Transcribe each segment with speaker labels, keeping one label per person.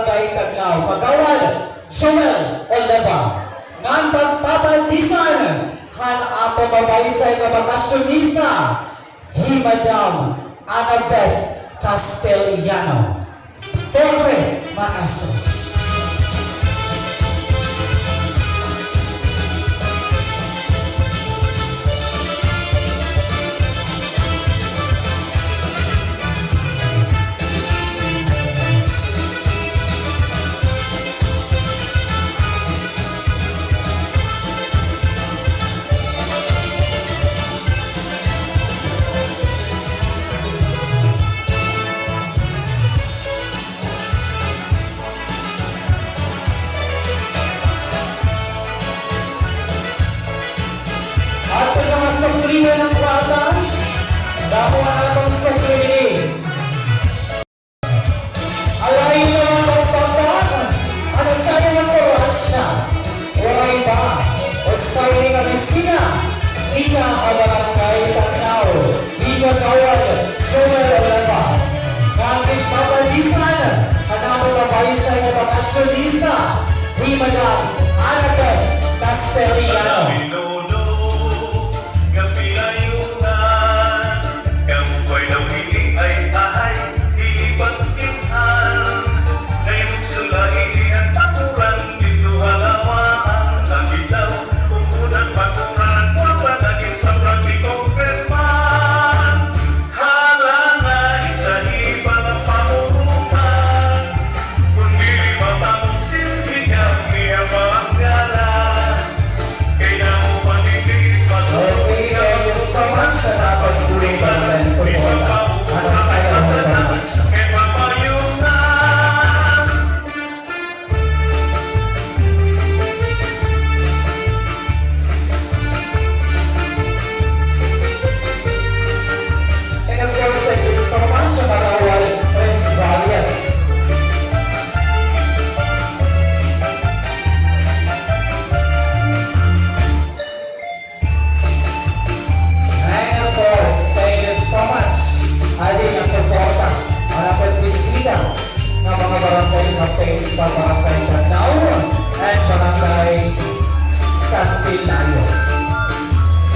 Speaker 1: Barangay Taglaw, Kagawad Joel Oleva. Ngan pagpapaldisan han ato mabaysay nga bakasyonista hi Madam Annabeth Castellano. Torre Maestro. Sa kulihan ng kwarta, damuhan natong sa kulihin. Alayin naman ang sasaan, ano sa'yo ng korasya? Oray ba? O sa'yo ng bisina? Ika ang barangay Taglaw, Ika Kawad, Joel Oleva. Ngamit papalisan, hanamo mabaysay na bakasyonista, ni Madam Annabeth Castellano. Sa Barangay Taglaw at Barangay San Pilario.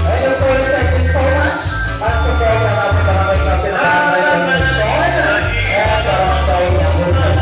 Speaker 1: And of course, thank you so much at support ng ating Barangay Captain Barangay Concepcion and Barangay Yakunan.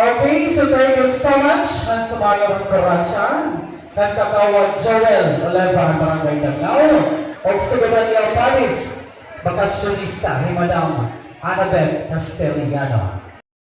Speaker 1: Okay, so thank you so much ang sumayo ng Karacha. Kan kakawag Joel Olevan, Barangay Danao. O sa Gabriel Paris, bakasyonista ni Madam Annabel Castelligano.